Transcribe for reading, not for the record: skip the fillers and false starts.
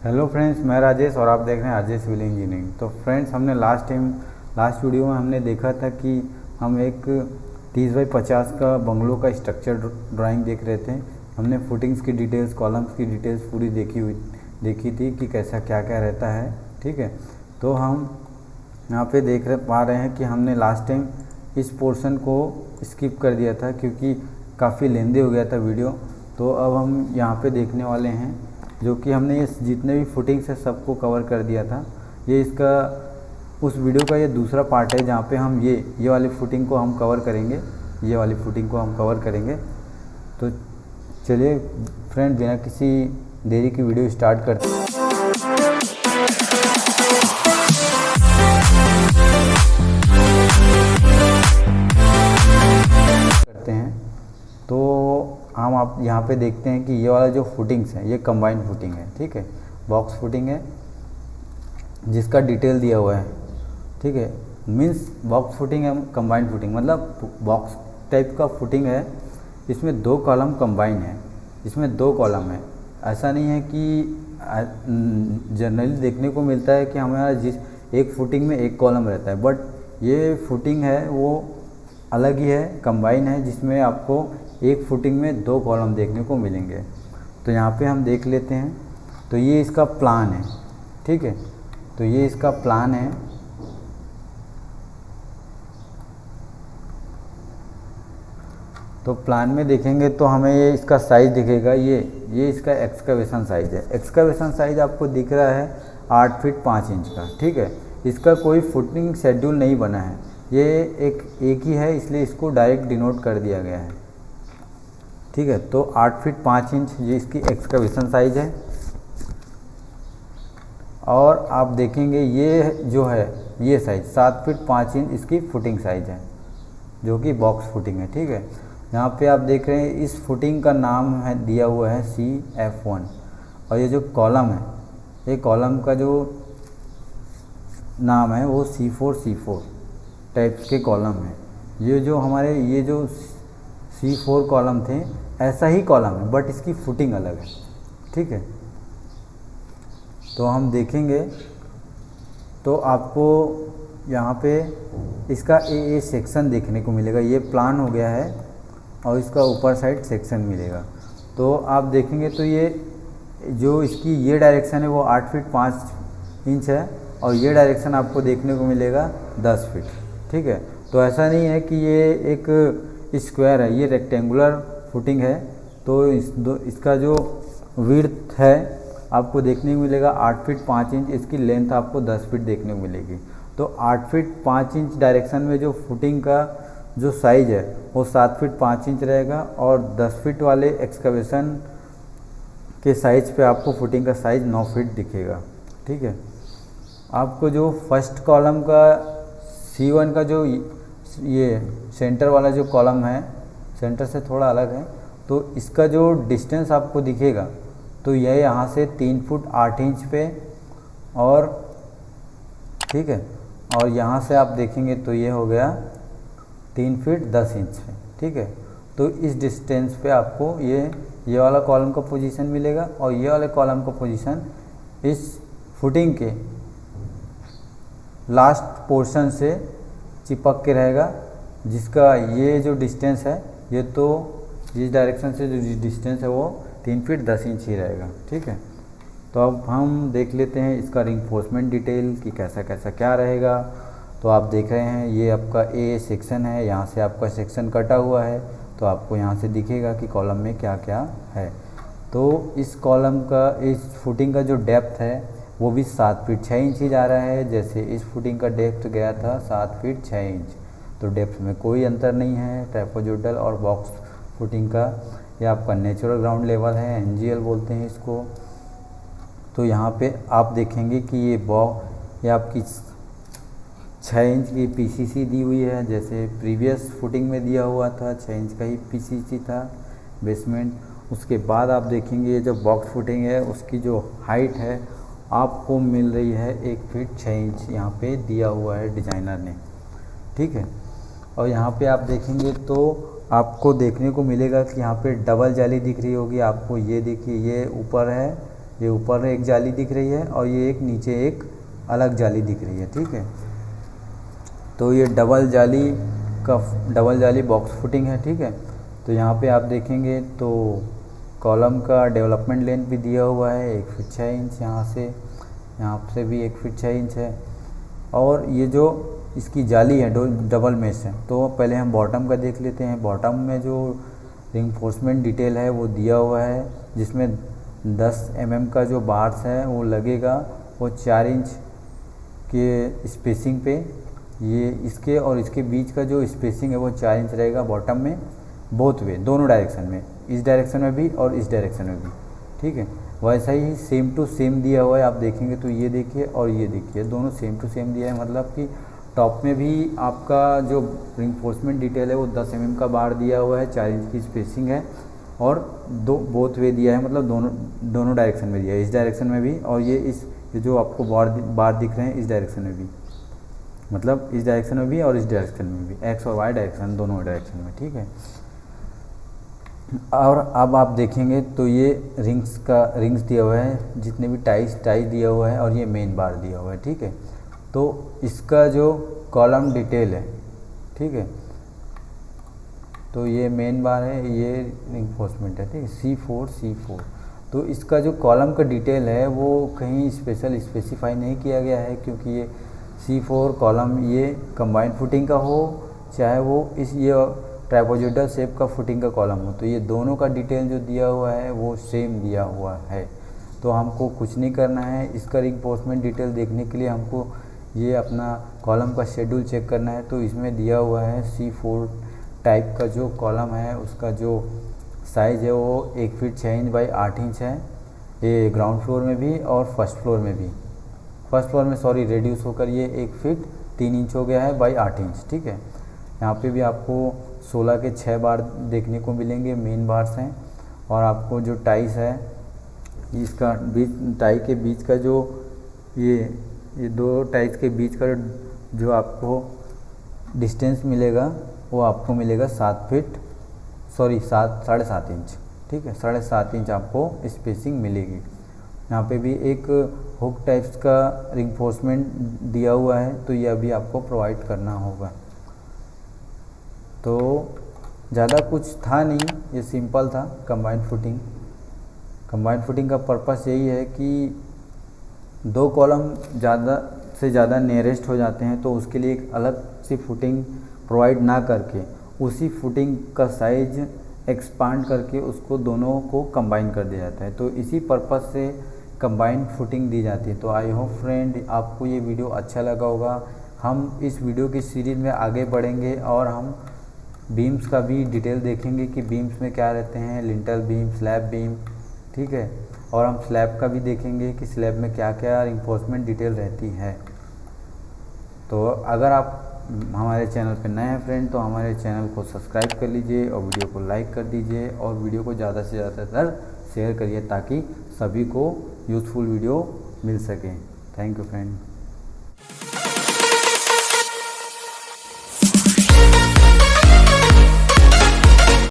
Hello friends, मैं राजेश और आप देख रहे हैं राजेश सिविल इंजीनियरिंग। तो फ्रेंड्स, हमने लास्ट वीडियो में हमने देखा था कि हम एक 30 बाई 50 का बंगलो का स्ट्रक्चर ड्राइंग देख रहे थे। हमने फुटिंग्स की डिटेल्स, कॉलम्स की डिटेल्स पूरी देखी थी कि कैसा क्या क्या रहता है। ठीक है, तो हम यहाँ पे देख पा रहे हैं कि हमने लास्ट टाइम इस पोर्शन को स्किप कर दिया था क्योंकि काफ़ी लेंदी हो गया था वीडियो। तो अब हम यहाँ पे देखने वाले हैं जो कि हमने ये जितने भी फुटिंग्स है सबको कवर कर दिया था। ये इसका उस वीडियो का ये दूसरा पार्ट है जहाँ पे हम ये वाली फुटिंग को हम कवर करेंगे, ये वाली फुटिंग को हम कवर करेंगे। तो चलिए फ्रेंड, बिना किसी देरी की वीडियो स्टार्ट करते हैं। तो हम आप यहाँ पे देखते हैं कि ये वाला जो फुटिंग्स है ये कंबाइंड फुटिंग है। ठीक है, बॉक्स फुटिंग है जिसका डिटेल दिया हुआ है। ठीक है, मीन्स बॉक्स फुटिंग है, कंबाइंड फुटिंग मतलब बॉक्स टाइप का फुटिंग है। इसमें 2 कॉलम कंबाइन है, इसमें 2 कॉलम है। ऐसा नहीं है कि जनरली देखने को मिलता है कि हमारा जिस एक फुटिंग में 1 कॉलम रहता है, बट ये फुटिंग है वो अलग ही है, कंबाइन है, जिसमें आपको एक फुटिंग में 2 कॉलम देखने को मिलेंगे। तो यहाँ पे हम देख लेते हैं। तो ये इसका प्लान है। ठीक है, तो ये इसका प्लान है। तो प्लान में देखेंगे तो हमें ये इसका साइज़ दिखेगा। ये इसका एक्सकवेशन साइज़ है। एक्सकवेशन साइज़ आपको दिख रहा है 8 फीट 5 इंच का। ठीक है, इसका कोई फुटिंग शेड्यूल नहीं बना है, ये एक ही है, इसलिए इसको डायरेक्ट डिनोट कर दिया गया है। ठीक है, तो 8 फीट 5 इंच ये इसकी एक्सकवेशन साइज़ है। और आप देखेंगे ये जो है ये साइज़ 7 फीट 5 इंच इसकी फुटिंग साइज़ है, जो कि बॉक्स फुटिंग है। ठीक है, यहाँ पे आप देख रहे हैं इस फुटिंग का नाम है दिया हुआ है CF1। और ये जो कॉलम है, ये कॉलम का जो नाम है वो C4 टाइप्स के कॉलम है। ये जो हमारे ये जो C4 कॉलम थे ऐसा ही कॉलम है, बट इसकी फुटिंग अलग है। ठीक है, तो हम देखेंगे तो आपको यहाँ पे इसका ए सेक्शन देखने को मिलेगा। ये प्लान हो गया है और इसका ऊपर साइड सेक्शन मिलेगा। तो आप देखेंगे तो ये जो इसकी ये डायरेक्शन है वो 8 फीट 5 इंच है और ये डायरेक्शन आपको देखने को मिलेगा 10 फीट। ठीक है, तो ऐसा नहीं है कि ये एक स्क्वायर है, ये रेक्टेंगुलर फुटिंग है। तो इसका जो विड्थ है आपको देखने को मिलेगा 8 फीट 5 इंच, इसकी लेंथ आपको 10 फीट देखने को मिलेगी। तो 8 फीट 5 इंच डायरेक्शन में जो फुटिंग का जो साइज़ है वो 7 फीट 5 इंच रहेगा और 10 फीट वाले एक्सकवेशन के साइज़ पे आपको फुटिंग का साइज़ 9 फीट दिखेगा। ठीक है, आपको जो फर्स्ट कॉलम का C1 का जो ये सेंटर वाला जो कॉलम है, सेंटर से थोड़ा अलग है, तो इसका जो डिस्टेंस आपको दिखेगा तो यह यहाँ से 3 फुट 8 इंच पे और ठीक है, और यहाँ से आप देखेंगे तो ये हो गया 3 फीट 10 इंच पे। ठीक है, तो इस डिस्टेंस पे आपको ये वाला कॉलम का पोजीशन मिलेगा और ये वाले कॉलम का पोजीशन इस फुटिंग के लास्ट पोर्शन से चिपक के रहेगा, जिसका ये जो डिस्टेंस है ये तो इस डायरेक्शन से जो डिस्टेंस है वो 3 फीट 10 इंच ही रहेगा। ठीक है, तो अब हम देख लेते हैं इसका रिइंफोर्समेंट डिटेल कि कैसा कैसा क्या रहेगा। तो आप देख रहे हैं ये आपका ए सेक्शन है, यहाँ से आपका सेक्शन कटा हुआ है, तो आपको यहाँ से दिखेगा कि कॉलम में क्या क्या है। तो इस कॉलम का, इस फुटिंग का जो डेप्थ है वो भी 7 फीट 6 इंच ही जा रहा है। जैसे इस फुटिंग का डेप्थ गया था 7 फीट 6 इंच, तो डेप्थ में कोई अंतर नहीं है ट्रापेजोइडल और बॉक्स फुटिंग का। ये आपका नेचुरल ग्राउंड लेवल है, NGL बोलते हैं इसको। तो यहाँ पे आप देखेंगे कि ये आपकी 6 इंच की PCC दी हुई है, जैसे प्रीवियस फुटिंग में दिया हुआ था 6 इंच का ही PCC था बेसमेंट। उसके बाद आप देखेंगे ये जो बॉक्स फुटिंग है उसकी जो हाइट है आपको मिल रही है 1 फीट 6 इंच, यहाँ पे दिया हुआ है डिज़ाइनर ने। ठीक है, और यहाँ पे आप देखेंगे तो आपको देखने को मिलेगा कि यहाँ पे डबल जाली दिख रही होगी आपको। ये देखिए, ये ऊपर है, ये ऊपर एक जाली दिख रही है और ये एक नीचे एक अलग जाली दिख रही है, ठीक है। तो ये डबल जाली बॉक्स फुटिंग है, ठीक है। तो यहाँ पे आप देखेंगे तो कॉलम का डेवलपमेंट लेंथ भी दिया हुआ है 1 फीट 6 इंच, यहाँ से भी 1 फीट 6 इंच है। और ये जो इसकी जाली है डबल मेश है। तो पहले हम बॉटम का देख लेते हैं। बॉटम में जो रिइंफोर्समेंट डिटेल है वो दिया हुआ है, जिसमें 10 mm का जो बार्स है वो लगेगा, वो 4 इंच के स्पेसिंग पे। ये इसके और इसके बीच का जो स्पेसिंग है वो 4 इंच रहेगा बॉटम में, बोथ वे, दोनों डायरेक्शन में, इस डायरेक्शन में भी और इस डायरेक्शन में भी, ठीक है। वैसा ही सेम टू सेम दिया हुआ है, आप देखेंगे तो ये देखिए और ये देखिए, दोनों सेम टू सेम दिया है। मतलब कि टॉप में भी आपका जो रिइंफोर्समेंट डिटेल है वो 10 mm का बार दिया हुआ है, 4 इंच की स्पेसिंग है और बोथ वे दिया है, मतलब दोनों डायरेक्शन में दिया है, इस डायरेक्शन में भी और ये जो आपको बार दिख रहे हैं इस डायरेक्शन में भी, मतलब इस डायरेक्शन में भी और इस डायरेक्शन में भी, एक्स और वाई डायरेक्शन, दोनों डायरेक्शन में, ठीक है। और अब आप देखेंगे तो ये रिंग्स दिया हुआ है, जितने भी टाइस दिया हुआ है और ये मेन बार दिया हुआ है, ठीक है। तो इसका जो कॉलम डिटेल है, ठीक है, तो ये मेन बार है, ये रिइंफोर्समेंट है, ठीक है, C4। तो इसका जो कॉलम का डिटेल है वो कहीं स्पेसिफाई नहीं किया गया है, क्योंकि ये C4 कॉलम ये कंबाइंड फुटिंग का हो, चाहे वो ये ट्राइपोजोइडल शेप का फुटिंग का कॉलम हो, तो ये दोनों का डिटेल जो दिया हुआ है वो सेम दिया हुआ है। तो हमको कुछ नहीं करना है, इसका रिइंफोर्समेंट डिटेल देखने के लिए हमको ये अपना कॉलम का शेड्यूल चेक करना है। तो इसमें दिया हुआ है C4 टाइप का जो कॉलम है उसका जो साइज़ है वो 1 फीट 6 इंच बाई 8 इंच है, ये ग्राउंड फ्लोर में भी और फर्स्ट फ्लोर में भी। फर्स्ट फ्लोर में रेड्यूस होकर ये 1 फीट 3 इंच हो गया है बाई 8 इंच, ठीक है। यहाँ पे भी आपको 16 के 6 बार देखने को मिलेंगे, मेन बार्स हैं। और आपको जो टाइस है इसका टाई के बीच का जो ये 2 टाइस के बीच का जो आपको डिस्टेंस मिलेगा वो आपको मिलेगा 7.5 इंच, ठीक है, 7.5 इंच आपको स्पेसिंग मिलेगी। यहाँ पे भी एक हुक टाइप्स का रिइंफोर्समेंट दिया हुआ है, तो ये अभी आपको प्रोवाइड करना होगा। तो ज़्यादा कुछ था नहीं, ये सिंपल था कंबाइंड फुटिंग का पर्पस यही है कि 2 कॉलम ज़्यादा से ज़्यादा नियरेस्ट हो जाते हैं, तो उसके लिए एक अलग सी फुटिंग प्रोवाइड ना करके उसी फुटिंग का साइज एक्सपांड करके उसको दोनों को कंबाइन कर दिया जाता है। तो इसी पर्पस से कंबाइंड फुटिंग दी जाती है। तो आई होप फ्रेंड आपको ये वीडियो अच्छा लगा होगा। हम इस वीडियो की सीरीज़ में आगे बढ़ेंगे और हम बीम्स का भी डिटेल देखेंगे कि बीम्स में क्या रहते हैं, लिंटल बीम, स्लैब बीम, ठीक है। और हम स्लैब का भी देखेंगे कि स्लैब में क्या क्या रिइंफोर्समेंट डिटेल रहती है। तो अगर आप हमारे चैनल पे नए हैं फ्रेंड, तो हमारे चैनल को सब्सक्राइब कर लीजिए और वीडियो को लाइक कर दीजिए और वीडियो को ज़्यादा से ज़्यादा शेयर करिए ताकि सभी को यूज़फुल वीडियो मिल सके। Thank you friend.